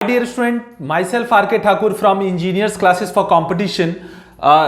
dear student, myself RK Thakur from Engineers Classes for Competition.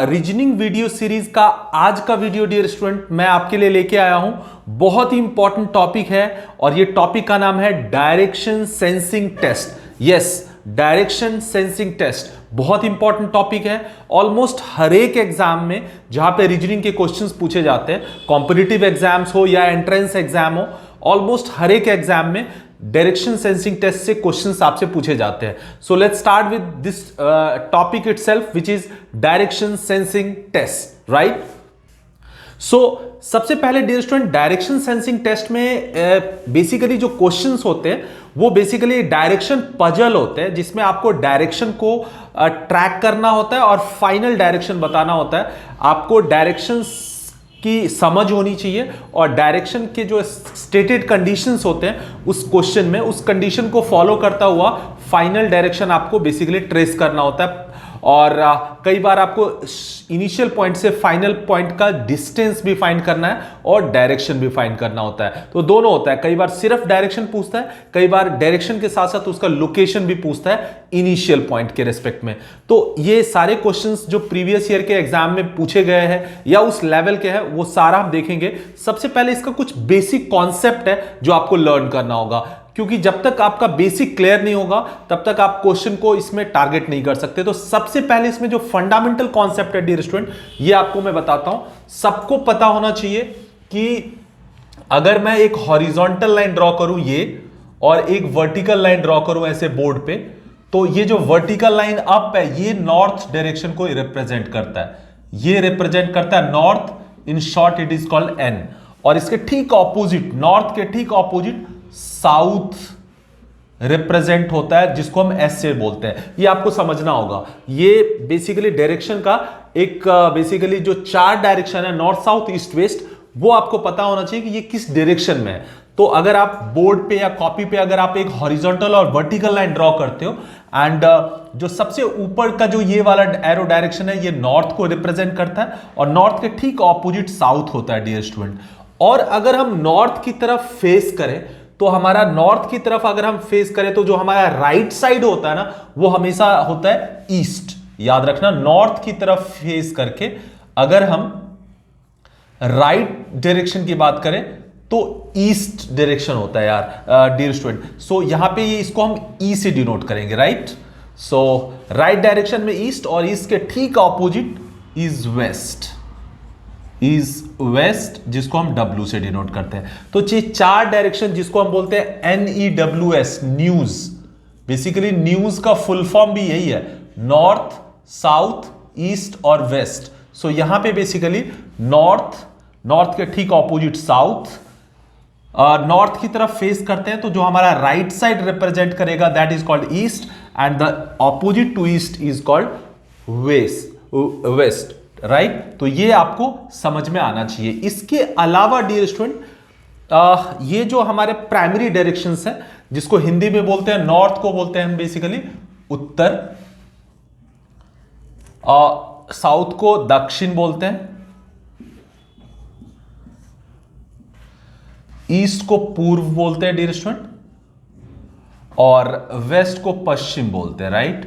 Reasoning video series का आज का video dear student मैं आपके लिए लेके आया हूं। बहुत ही इंपॉर्टेंट टॉपिक है और ये टॉपिक का नाम है direction sensing test. Yes, direction sensing test बहुत इंपॉर्टेंट टॉपिक है। ऑलमोस्ट हर एक एग्जाम में जहां पे रीजनिंग के क्वेश्चंस पूछे जाते हैं, कॉम्पिटिटिव एग्जाम्स हो या एंट्रेंस एग्जाम हो, ऑलमोस्ट हर एक एग्जाम में डायरेक्शन सेंसिंग टेस्ट से क्वेश्चंस आपसे पूछे जाते हैं। So let's start with this topic itself which is direction sensing test, right. So सबसे पहले dear student, direction sensing test में बेसिकली जो क्वेश्चंस होते हैं वो बेसिकली डायरेक्शन पजल होते हैं, जिसमें आपको डायरेक्शन को ट्रैक करना होता है और फाइनल डायरेक्शन बताना होता है। आपको डायरेक्शन की समझ होनी चाहिए और डायरेक्शन के जो स्टेटेड कंडीशंस होते हैं उस क्वेश्चन में, उस कंडीशन को फॉलो करता हुआ फाइनल डायरेक्शन आपको बेसिकली ट्रेस करना होता है। और कई बार आपको इनिशियल पॉइंट से फाइनल पॉइंट का डिस्टेंस भी फाइंड करना है और डायरेक्शन भी फाइंड करना होता है। तो दोनों होता है, कई बार सिर्फ डायरेक्शन पूछता है, कई बार डायरेक्शन के साथ साथ उसका लोकेशन भी पूछता है इनिशियल पॉइंट के रेस्पेक्ट में। तो ये सारे क्वेश्चंस जो प्रीवियस ईयर के एग्जाम में पूछे गए हैं या उस लेवल के हैं वो सारा हम देखेंगे। सबसे पहले इसका कुछ बेसिक कॉन्सेप्ट है जो आपको लर्न करना होगा, क्योंकि जब तक आपका बेसिक क्लियर नहीं होगा तब तक आप क्वेश्चन को इसमें टारगेट नहीं कर सकते। तो सबसे पहले इसमें जो फंडामेंटल कॉन्सेप्ट है डियर स्टूडेंट, ये आपको मैं बताता हूं। सबको पता होना चाहिए कि अगर मैं एक हॉरिजॉन्टल लाइन ड्रॉ करूं ये और एक वर्टिकल लाइन ड्रॉ करूं ऐसे बोर्ड पे, तो ये जो वर्टिकल लाइन अप है ये नॉर्थ डायरेक्शन को रिप्रेजेंट करता है, ये रिप्रेजेंट करता है north. In short it is called an. और इसके ठीक ऑपोजिट, नॉर्थ के ठीक ऑपोजिट साउथ रिप्रेजेंट होता है, जिसको हम एस से बोलते हैं। ये आपको समझना होगा। ये बेसिकली डायरेक्शन का एक बेसिकली जो चार डायरेक्शन है, नॉर्थ साउथ ईस्ट वेस्ट, वो आपको पता होना चाहिए कि ये किस डायरेक्शन में है। तो अगर आप बोर्ड पे या कॉपी पे अगर आप एक हॉरिजॉन्टल और वर्टिकल लाइन ड्रॉ करते हो एंड जो सबसे ऊपर का जो ये वाला एरो डायरेक्शन है ये नॉर्थ को रिप्रेजेंट करता है और नॉर्थ के ठीक ऑपोजिट साउथ होता है डियर स्टूडेंट। और अगर हम नॉर्थ की तरफ फेस करें तो हमारा नॉर्थ की तरफ अगर हम फेस करें तो जो हमारा राइट साइड होता है ना वो हमेशा होता है ईस्ट। याद रखना, नॉर्थ की तरफ फेस करके अगर हम राइट डायरेक्शन की बात करें तो ईस्ट डायरेक्शन होता है यार डियर स्टूडेंट। सो यहां पे ये इसको हम ई से डिनोट करेंगे, राइट। सो राइट डायरेक्शन में ईस्ट और ईस्ट के ठीक opposite is west, is west, जिसको हम W से डिनोट करते हैं। तो ये चार डायरेक्शन जिसको हम बोलते हैं NEWS, न्यूज। बेसिकली न्यूज का फुल फॉर्म भी यही है, नॉर्थ, साउथ, ईस्ट और वेस्ट। सो यहां पे बेसिकली नॉर्थ के ठीक ऑपोजिट साउथ, नॉर्थ की तरफ फेस करते हैं तो जो हमारा राइट साइड रिप्रेजेंट करेगा that is called east and the opposite to east is called west, right. तो ये आपको समझ में आना चाहिए। इसके अलावा डियर स्टूडेंट, ये जो हमारे प्राइमरी डायरेक्शंस हैं जिसको हिंदी में बोलते हैं, नॉर्थ को बोलते हैं हम बेसिकली उत्तर, साउथ को दक्षिण बोलते हैं, ईस्ट को पूर्व बोलते हैं डियर स्टूडेंट और वेस्ट को पश्चिम बोलते हैं, राइट।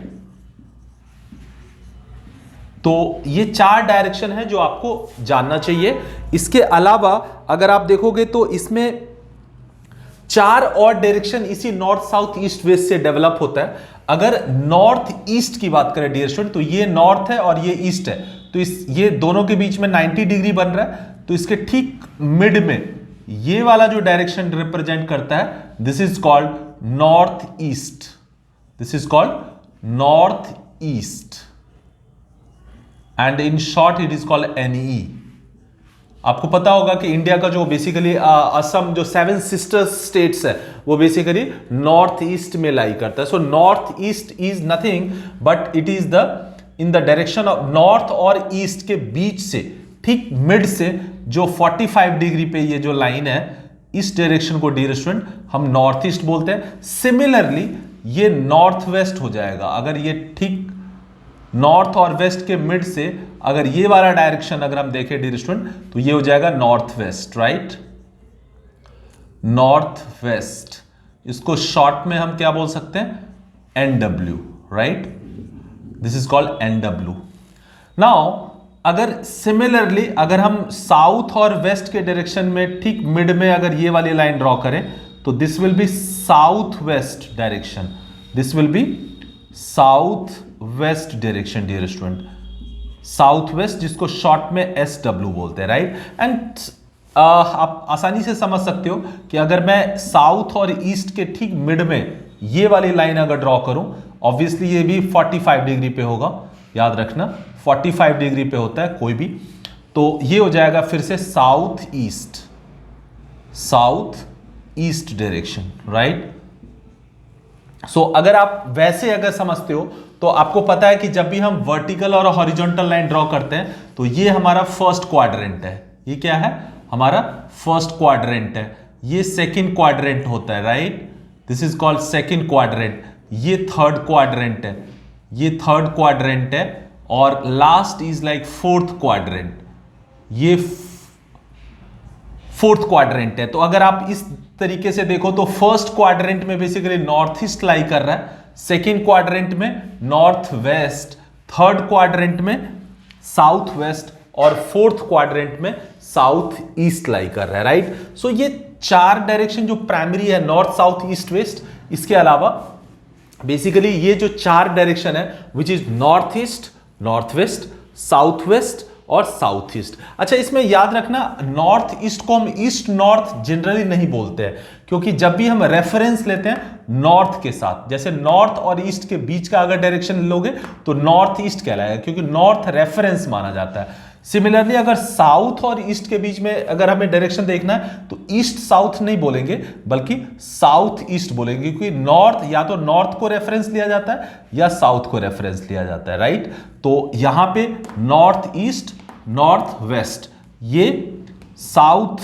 तो ये चार डायरेक्शन है जो आपको जानना चाहिए। इसके अलावा अगर आप देखोगे तो इसमें चार और डायरेक्शन इसी नॉर्थ साउथ ईस्ट वेस्ट से डेवलप होता है। अगर नॉर्थ ईस्ट की बात करें डियर स्टूडेंट तो ये नॉर्थ है और ये ईस्ट है, तो ये दोनों के बीच में 90 डिग्री बन रहा है। तो इसके ठीक मिड में ये वाला जो डायरेक्शन रिप्रेजेंट करता है this is called north east, this is called north east and in short it is called NE। आपको पता होगा कि इंडिया का जो बेसिकली असम जो 7 सिस्टर स्टेट्स है वो बेसिकली नॉर्थ ईस्ट में लाई करता है। सो north east is nothing but it is the in the direction of north और ईस्ट के बीच से ठीक मिड से जो 45 डिग्री पे ये जो लाइन है, इस डायरेक्शन को डियर स्टूडेंट हम नॉर्थ ईस्ट बोलते हैं। सिमिलरली ये नॉर्थ वेस्ट हो जाएगा। अगर ये ठीक नॉर्थ और वेस्ट के मिड से अगर ये वाला डायरेक्शन अगर हम देखें डियर स्टूडेंट तो ये हो जाएगा north west, right, north west. इसको शॉर्ट में हम क्या बोल सकते हैं, NW, right, this is called NW। Now अगर सिमिलरली अगर हम साउथ और वेस्ट के डायरेक्शन में ठीक मिड में अगर ये वाली लाइन ड्रॉ करें तो this will be south west direction, this will be south west direction dear student, south west जिसको शॉर्ट में SW बोलते हैं, राइट। एंड आप आसानी से समझ सकते हो कि अगर मैं साउथ और ईस्ट के ठीक मिड में ये वाली लाइन अगर ड्रॉ करूं, ऑब्वियसली ये भी 45 डिग्री पे होगा, याद रखना 45 डिग्री पे होता है कोई भी, तो ये हो जाएगा फिर से south east direction, right. So अगर आप वैसे अगर समझते हो तो आपको पता है कि जब भी हम वर्टिकल और हॉरिजॉन्टल लाइन ड्रॉ करते हैं तो ये हमारा फर्स्ट क्वाड्रेंट है, ये क्या है, हमारा फर्स्ट क्वाड्रेंट है, ये सेकंड क्वाड्रेंट होता है, right, this is called second quadrant, ये थर्ड क्वाड्रेंट है, ये थर्ड क्वाड्रेंट है, और last is like fourth quadrant, ये फोर्थ क्वाड्रेंट है। तो अगर आप इस तरीके से देखो तो फर्स्ट क्वाड्रेंट में बेसिकली नॉर्थ ईस्ट लाई कर रहा है, सेकेंड क्वाड्रेंट में नॉर्थ वेस्ट, थर्ड क्वाड्रेंट में साउथ वेस्ट, और फोर्थ क्वाड्रेंट में साउथ ईस्ट लाई कर रहा है, राइट। सो ये चार डायरेक्शन जो प्राइमरी है, नॉर्थ साउथ ईस्ट वेस्ट, इसके अलावा बेसिकली ये जो चार डायरेक्शन है which is north east, north west, south west और साउथ ईस्ट। अच्छा, इसमें याद रखना नॉर्थ ईस्ट को हम ईस्ट नॉर्थ जनरली नहीं बोलते हैं, क्योंकि जब भी हम रेफरेंस लेते हैं नॉर्थ के साथ, जैसे नॉर्थ और ईस्ट के बीच का अगर डायरेक्शन लोगे तो नॉर्थ ईस्ट कहलाएगा, क्योंकि नॉर्थ रेफरेंस माना जाता है। सिमिलरली अगर साउथ और ईस्ट के बीच में अगर हमें डायरेक्शन देखना है तो ईस्ट साउथ नहीं बोलेंगे बल्कि साउथ ईस्ट बोलेंगे, क्योंकि नॉर्थ या तो नॉर्थ को रेफरेंस लिया जाता है या साउथ को रेफरेंस लिया जाता है, राइट। तो यहां पे नॉर्थ ईस्ट, नॉर्थ वेस्ट, ये साउथ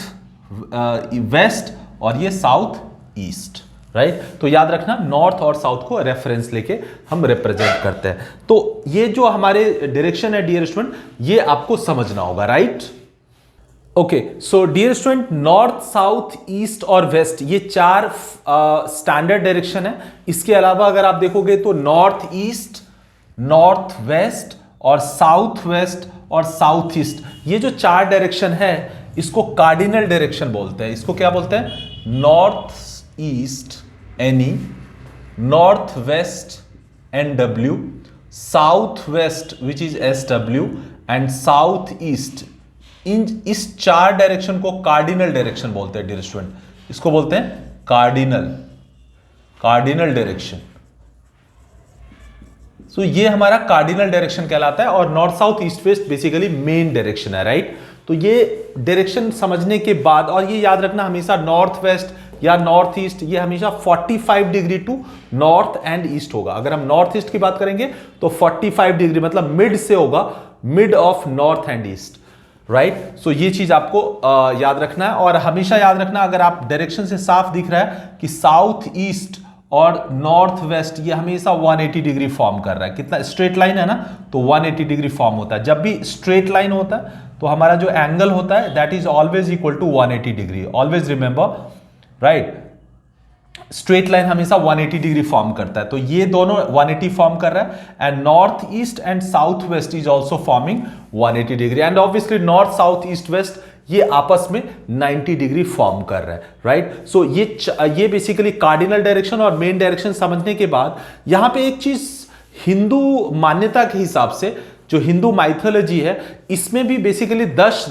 वेस्ट और ये साउथ ईस्ट, राइट। तो याद रखना नॉर्थ और साउथ को रेफरेंस लेके हम रिप्रेजेंट करते हैं। तो ये जो हमारे डायरेक्शन है डियर स्टूडेंट, ये आपको समझना होगा, right. Okay, so dear student, north south east और वेस्ट ये चार स्टैंडर्ड डायरेक्शन है। इसके अलावा अगर आप देखोगे तो नॉर्थ ईस्ट, नॉर्थ वेस्ट और साउथ वेस्ट और साउथ ईस्ट, ये जो चार डायरेक्शन है इसको कार्डिनल डायरेक्शन बोलते हैं। इसको क्या बोलते हैं, north east NE, north west NW, south west which is SW and south east. इस चार डायरेक्शन को कार्डिनल डायरेक्शन बोलते हैं डियर स्टूडेंट, इसको बोलते हैं कार्डिनल डायरेक्शन। सो ये हमारा कार्डिनल डायरेक्शन कहलाता है, और north south east waste basically main direction है, राइट। तो ये डायरेक्शन समझने के बाद, और ये याद रखना हमेशा नॉर्थ वेस्ट या नॉर्थ ईस्ट ये हमेशा 45 degree to north and east होगा। अगर हम नॉर्थ ईस्ट की बात करेंगे तो 45 डिग्री मतलब मिड से होगा, mid of north and east, right. So ये चीज आपको याद रखना है, और हमेशा याद रखना अगर आप डायरेक्शन से साफ दिख रहा है कि साउथ ईस्ट और नॉर्थ वेस्ट ये हमेशा 180 डिग्री फॉर्म कर रहा है। कितना स्ट्रेट लाइन है ना, तो 180 डिग्री फॉर्म होता है। जब भी स्ट्रेट लाइन होता है तो हमारा जो एंगल होता है that is always equal to 180 degree, always remember, right. Straight line हमेशा 180 डिग्री फॉर्म करता है, तो ये दोनों 180 फॉर्म कर रहा है, and north east and south west is also forming 180 degree, and obviously north south east waste ये आपस में 90 डिग्री फॉर्म कर रहा है, राइट। सो ये बेसिकली कार्डिनल डायरेक्शन और मेन डायरेक्शन समझने के बाद यहां पे एक चीज हिंदू मान्यता के हिसाब से, जो हिंदू माइथोलॉजी है, इसमें भी बेसिकली 10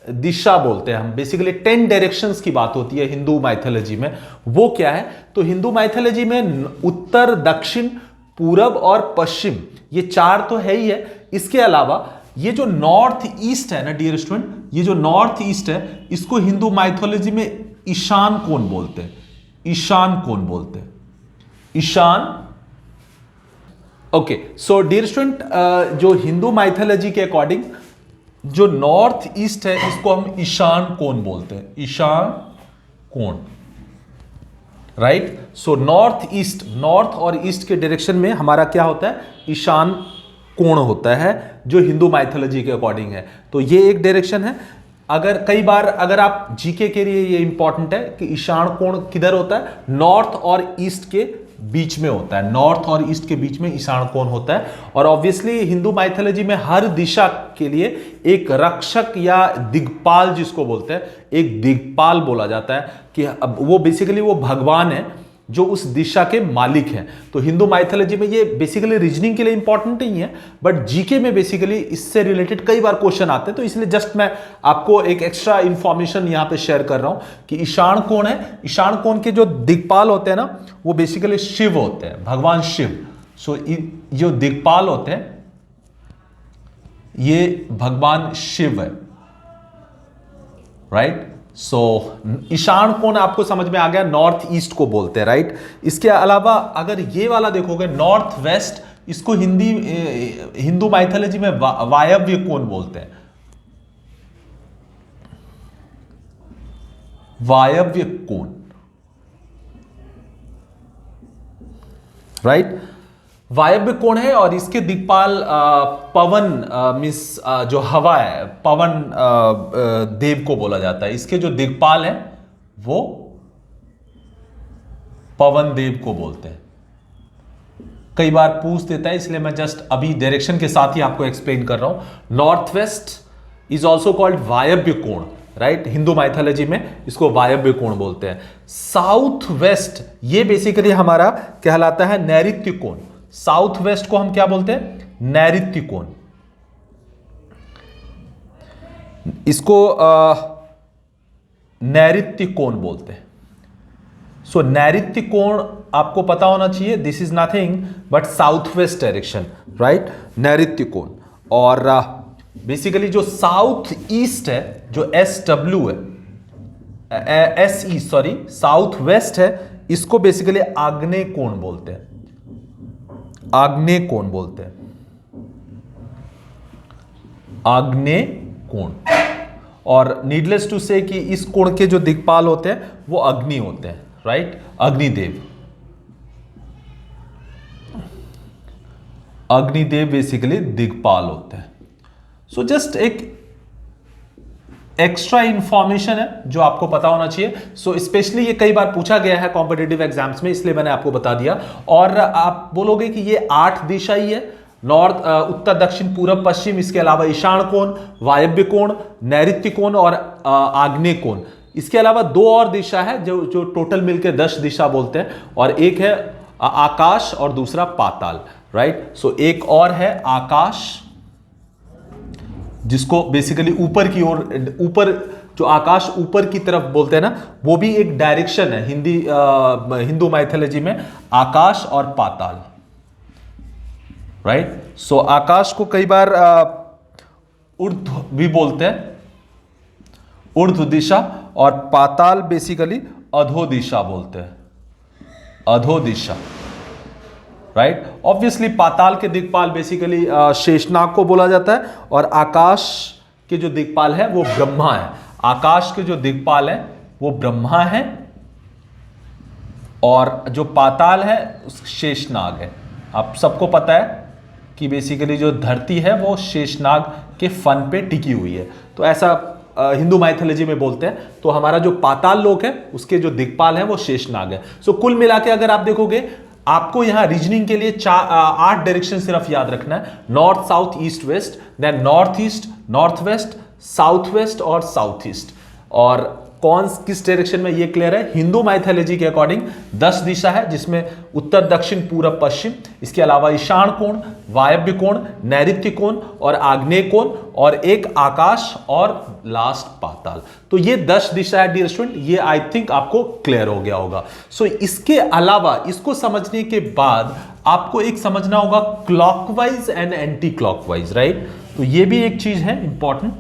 दिशा बोलते हैं हम, बेसिकली 10 डायरेक्शंस की बात होती है हिंदू माइथोलॉजी में। वो क्या है, तो हिंदू माइथोलॉजी में उत्तर, दक्षिण, पूरब और पश्चिम ये चार तो है ही है। इसके अलावा ये जो नॉर्थ ईस्ट है ना डियर स्टूडेंट, ये जो नॉर्थ ईस्ट है इसको हिंदू माइथोलॉजी में ईशान कोण बोलते हैं, ईशान कोण बोलते हैं, ईशान। ओके, सो डियर स्टूडेंट, जो हिंदू माइथोलॉजी के अकॉर्डिंग जो नॉर्थ ईस्ट है इसको हम ईशान कोण बोलते हैं, ईशान कोण, right. So north east, north और ईस्ट के डायरेक्शन में हमारा क्या होता है, ईशान कोण होता है, जो हिंदू माइथोलॉजी के अकॉर्डिंग है। तो ये एक डायरेक्शन है। अगर कई बार अगर आप जीके के लिए ये इंपॉर्टेंट है कि ईशान कोण किधर होता है, नॉर्थ और ईस्ट के बीच में होता है, नॉर्थ और ईस्ट के बीच में ईशान कोण होता है। और ऑब्वियसली हिंदू माइथोलॉजी में हर दिशा के लिए एक रक्षक या दिक्पाल जिसको बोलते हैं, एक दिक्पाल बोला जाता है कि वो बेसिकली वो भगवान है जो उस दिशा के मालिक हैं। तो हिंदू माइथोलॉजी में ये बेसिकली रीजनिंग के लिए इंपॉर्टेंट नहीं है, बट जीके में बेसिकली इससे रिलेटेड कई बार क्वेश्चन आते हैं, तो इसलिए जस्ट मैं आपको एक एक्स्ट्रा इंफॉर्मेशन यहां पे शेयर कर रहा हूं कि ईशान कोण है, ईशान कोण के जो दिक्पाल होते हैं ना वो बेसिकली शिव होते हैं, भगवान शिव। सो जो दिक्पाल होते हैं ये भगवान शिव है, राइट। सो ईशान कोण आपको समझ में आ गया, नॉर्थ ईस्ट को बोलते हैं, राइट। इसके अलावा अगर ये वाला देखोगे नॉर्थ वेस्ट, इसको हिंदू माइथोलॉजी में वायव्य कोण बोलते हैं, वायव्य कोण, राइट। वायव्य कोण है और इसके दिक्पाल पवन मीन्स जो हवा है, पवन देव को बोला जाता है। इसके जो दिक्पाल है वो पवन देव को बोलते हैं। कई बार पूछ देता है, इसलिए मैं जस्ट अभी डायरेक्शन के साथ ही आपको एक्सप्लेन कर रहा हूं। North west is also called वायव्य कोण, राइट। हिंदू माइथोलॉजी में इसको वायव्य कोण बोलते हैं। साउथ वेस्ट ये बेसिकली हमारा कहलाता है नैऋत्य कोण। साउथ वेस्ट को हम क्या बोलते हैं? नैऋत्य कोण। इसको नैऋत्य कोण बोलते हैं। सो नैऋत्य कोण आपको पता होना चाहिए, this is nothing but south west direction, right, नैऋत्य कोण। और बेसिकली जो साउथ ईस्ट है, जो SW है, SE सॉरी, साउथ वेस्ट है, इसको बेसिकली आग्नेय कोण बोलते हैं, आग्नेय कोण बोलते हैं, आग्नेय कोण। और नीडलेस टू से कि इस कोण के जो दिक्पाल होते हैं वो अग्नि होते हैं, राइट, अग्निदेव। अग्निदेव बेसिकली दिक्पाल होते हैं। सो जस्ट एक एक्स्ट्रा इंफॉर्मेशन है जो आपको पता होना चाहिए। सो स्पेशली ये कई बार पूछा गया है कॉम्पिटिटिव एग्जाम्स में, इसलिए मैंने आपको बता दिया। और आप बोलोगे कि ये 8 दिशा ही है, नॉर्थ, उत्तर, दक्षिण, पूर्व, पश्चिम, इसके अलावा ईशान कोण, वायव्य कोण, नैऋत्य कोण और आग्नेय कोण। इसके अलावा 2 और दिशा है जो टोटल मिलकर 10 दिशा बोलते हैं, और एक है आकाश और दूसरा पाताल, राइट। सो एक और है आकाश, जिसको बेसिकली ऊपर की ओर, ऊपर जो आकाश ऊपर की तरफ बोलते हैं ना, वो भी एक डायरेक्शन है हिंदू माइथोलॉजी में, आकाश और पाताल, राइट। सो आकाश को कई बार ऊर्ध्व भी बोलते हैं, ऊर्ध्व दिशा, और पाताल बेसिकली अधो दिशा बोलते हैं, अधो दिशा, राइट। ऑब्वियसली पाताल के दिक्पाल बेसिकली शेषनाग को बोला जाता है, और आकाश के जो दिक्पाल है वो ब्रह्मा है। आकाश के जो दिक्पाल है वो ब्रह्मा है, और जो पाताल है शेषनाग है। आप सबको पता है कि बेसिकली जो धरती है वो शेषनाग के फन पे टिकी हुई है, तो ऐसा हिंदू माइथोलॉजी में बोलते हैं। तो हमारा जो पाताल लोक है उसके जो दिक्पाल है वो शेषनाग है। सो कुल मिला के अगर आप देखोगे, आपको यहां रीजनिंग के लिए 8 डायरेक्शन सिर्फ याद रखना है, north, south, east, west, then north east, north west, south west और साउथ ईस्ट। और कौन किस डायरेक्शन में ये क्लियर है। हिंदू माइथोलॉजी के अकॉर्डिंग 10 दिशा है, जिसमें उत्तर, दक्षिण, पूर्व, पश्चिम, इसके अलावा ईशान कोण, वायव्य कोण, नैऋत्य कोण और आग्नेय कोण, और एक आकाश और लास्ट पाताल। तो ये 10 दिशा है डियर स्टूडेंट, ये आई थिंक आपको क्लियर हो गया होगा। सो इसके अलावा इसको समझने के बाद आपको एक समझना होगा clockwise and anti clockwise, right. तो ये भी एक चीज है इंपॉर्टेंट,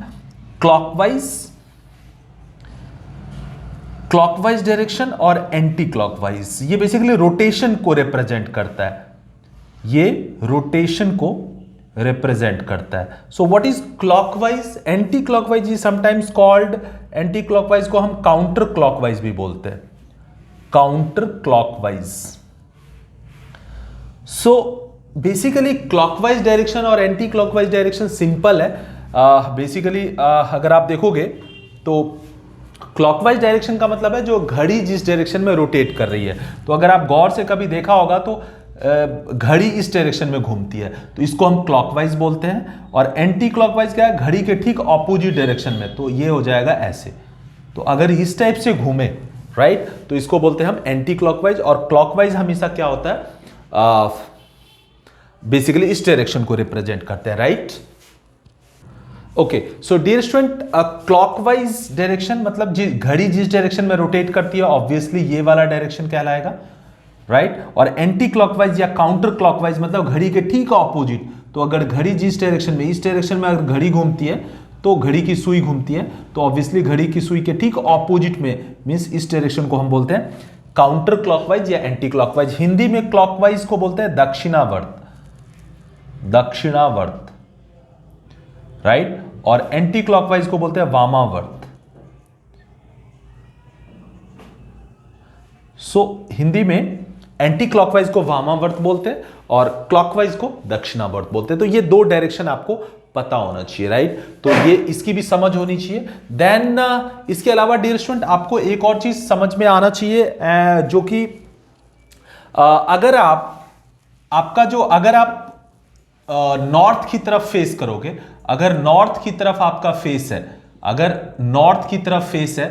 क्लॉकवाइज डायरेक्शन और एंटी क्लॉकवाइज। ये बेसिकली रोटेशन को रिप्रेजेंट करता है, ये रोटेशन को रिप्रेजेंट करता है। So what is clockwise? Anti clockwise is sometimes called, anti clockwise को हम काउंटर क्लॉकवाइज भी बोलते हैं, counter clockwise. So basically clockwise direction और एंटी क्लॉकवाइज डायरेक्शन सिंपल है। बेसिकली अगर आप देखोगे तो क्लॉकवाइज डायरेक्शन का मतलब है जो घड़ी जिस डायरेक्शन में रोटेट कर रही है। तो अगर आप गौर से कभी देखा होगा तो घड़ी इस डायरेक्शन में घूमती है, तो इसको हम क्लॉकवाइज बोलते हैं। और एंटी क्लॉकवाइज क्या है, घड़ी के ठीक ऑपोजिट डायरेक्शन में, तो ये हो जाएगा ऐसे। तो अगर इस टाइप से घूमे, राइट, तो इसको बोलते हैं हम एंटी क्लॉकवाइज। और क्लॉकवाइज हमेशा क्या होता है, बेसिकली इस डायरेक्शन को रिप्रेजेंट करते हैं, right. Okay, so dear student, clockwise direction मतलब घड़ी जिस डायरेक्शन में रोटेट करती है, ऑब्वियसली ये वाला डायरेक्शन कहलाएगा, राइट। और एंटी क्लॉकवाइज या काउंटर क्लॉकवाइज मतलब घड़ी के ठीक ऑपोजिट। तो अगर घड़ी जिस डायरेक्शन में, इस डायरेक्शन में अगर घड़ी घूमती है तो घड़ी की सुई घूमती है, तो ऑब्वियसली घड़ी की सुई के ठीक ऑपोजिट में, मींस इस डायरेक्शन को हम बोलते हैं काउंटर क्लॉकवाइज या एंटी क्लॉकवाइज। हिंदी में क्लॉकवाइज को बोलते हैं दक्षिणावर्त, दक्षिणावर्त, राइट। और एंटी क्लॉकवाइज को बोलते हैं वामावर्त। सो हिंदी में एंटी क्लॉकवाइज को वामावर्त बोलते हैं और क्लॉकवाइज को दक्षिणावर्त बोलते हैं। तो ये दो डायरेक्शन आपको पता होना चाहिए, राइट। तो ये इसकी भी समझ होनी चाहिए। देन इसके अलावा डियर स्टूडेंट आपको एक और चीज समझ में आना चाहिए, जो कि अगर आप नॉर्थ की तरफ फेस करोगे, अगर नॉर्थ की तरफ आपका फेस है, अगर नॉर्थ की तरफ फेस है,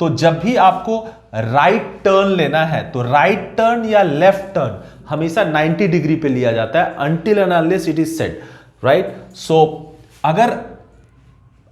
तो जब भी आपको राइट टर्न लेना है तो राइट टर्न या लेफ्ट टर्न हमेशा 90 डिग्री पे लिया जाता है, until and unless it is set, right. So अगर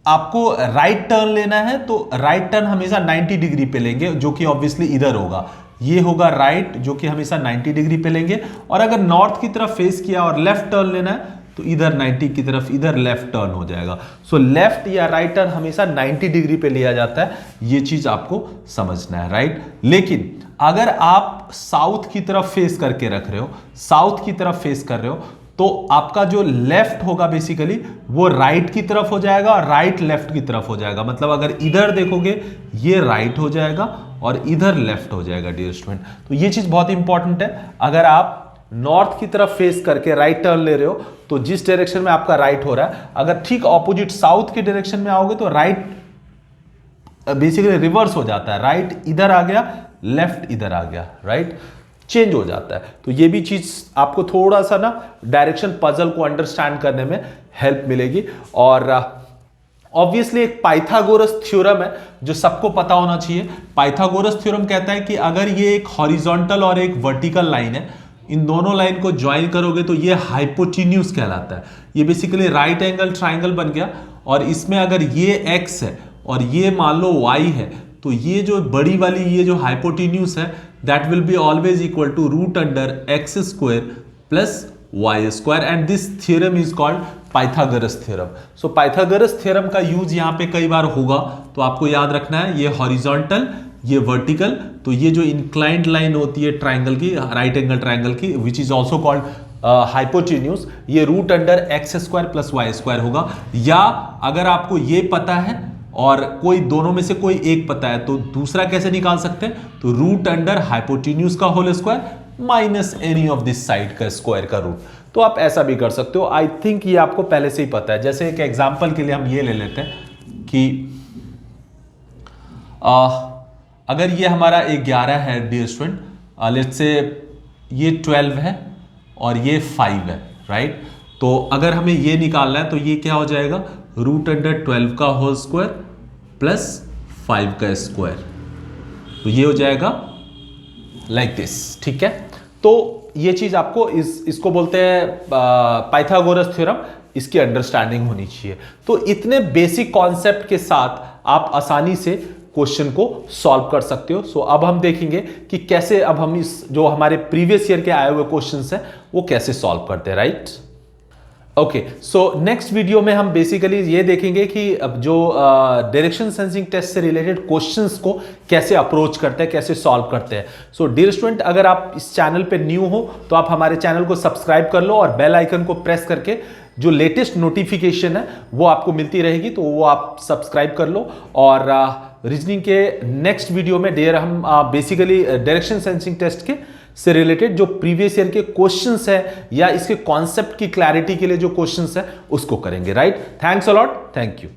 आपको राइट टर्न लेना है तो राइट टर्न हमेशा 90 डिग्री पे लेंगे, जो कि ऑब्वियसली इधर होगा, ये होगा राइट, जो कि हमेशा 90 डिग्री पे लेंगे। और अगर नॉर्थ की तरफ फेस किया और लेफ्ट टर्न लेना है तो इधर 90 की तरफ, इधर लेफ्ट टर्न हो जाएगा। सो लेफ्ट या राइट टर्न हमेशा 90 डिग्री पे लिया जाता है, ये चीज आपको समझना है, राइट। लेकिन अगर आप साउथ की तरफ फेस करके रख रहे हो, साउथ की तरफ फेस कर रहे हो, तो आपका जो लेफ्ट होगा बेसिकली वो राइट की तरफ हो जाएगा और राइट लेफ्ट की तरफ हो जाएगा। मतलब अगर इधर देखोगे ये राइट हो जाएगा और इधर लेफ्ट हो जाएगा डियर स्टूडेंट। तो ये चीज बहुत इंपॉर्टेंट है। अगर आप नॉर्थ की तरफ फेस करके राइट टर्न ले रहे हो तो जिस डायरेक्शन में आपका राइट हो रहा है, अगर ठीक ऑपोजिट साउथ के डायरेक्शन में आओगे तो राइट बेसिकली रिवर्स हो जाता है, राइट इधर आ गया, लेफ्ट इधर आ गया, राइट, चेंज हो जाता है। तो ये भी चीज आपको थोड़ा सा ना डायरेक्शन पजल को अंडरस्टैंड करने में हेल्प मिलेगी। और ऑब्वियसली एक पाइथागोरस थ्योरम है जो सबको पता होना चाहिए। पाइथागोरस थ्योरम कहता है कि अगर ये एक हॉरिजॉन्टल और एक वर्टिकल लाइन है, इन दोनों लाइन को ज्वाइन करोगे तो ये हाइपोटेन्यूज कहलाता है। ये बेसिकली राइट एंगल ट्राइंगल बन गया। और इसमें अगर ये x है और ये मान लो y है, तो ये जो बड़ी वाली ये जो हाइपोटेन्यूज है that will be always equal to root under x square plus y square, and this theorem is called Pythagoras theorem. So Pythagoras theorem का यूज यहाँ पे कई बार होगा, तो आपको याद रखना है ये हॉरिजॉन्टल, ये वर्टिकल, तो ये जो इंक्लाइंड लाइन होती है ट्राइंगल की, राइट एंगल ट्राइंगल की, which is also called hypotenuse, ये root under x square plus y square होगा। या अगर आपको ये पता है और कोई दोनों में से कोई एक पता है तो दूसरा कैसे निकाल सकते हैं, तो रूट अंडर हाइपोटेन्यूज का whole square minus any of this side का स्क्वायर का रूट। तो आप ऐसा भी कर सकते हो। आई थिंक ये आपको पहले से ही पता है। जैसे एक एग्जांपल के लिए हम ये ले लेते हैं कि अगर ये हमारा 11 है डियर स्टूडेंट, लेट्स से ये 12 है और ये 5 है, राइट। तो अगर हमें ये निकालना है तो ये क्या हो जाएगा, रूट अंडर 12 का होल स्क्वायर प्लस 5 का स्क्वायर, तो ये हो जाएगा लाइक दिस, ठीक है। तो ये चीज आपको इसको बोलते हैं पाइथागोरस थ्योरम, इसकी अंडरस्टैंडिंग होनी चाहिए। तो इतने बेसिक कॉन्सेप्ट के साथ आप आसानी से क्वेश्चन को सॉल्व कर सकते हो। सो अब हम देखेंगे कि कैसे अब हम इस जो हमारे प्रीवियस ईयर के आए हुए क्वेश्चंस हैं वो कैसे सॉल्व करते हैं, right. Okay, so next video में हम बेसिकली ये देखेंगे कि अब जो डायरेक्शन सेंसिंग टेस्ट से रिलेटेड क्वेश्चंस को कैसे अप्रोच करते हैं, कैसे सॉल्व करते हैं। सो डियर स्टूडेंट, अगर आप इस चैनल पे न्यू हो तो आप हमारे चैनल को सब्सक्राइब कर लो और बेल आइकन को प्रेस करके जो लेटेस्ट नोटिफिकेशन है वो आपको मिलती रहेगी, तो वो आप सब्सक्राइब कर लो। और रीजनिंग के नेक्स्ट वीडियो में डियर हम बेसिकली डायरेक्शन सेंसिंग टेस्ट के से रिलेटेड जो प्रीवियस ईयर के क्वेश्चंस है या इसके कॉन्सेप्ट की क्लैरिटी के लिए जो क्वेश्चंस है उसको करेंगे, right. Thanks a lot, thank you.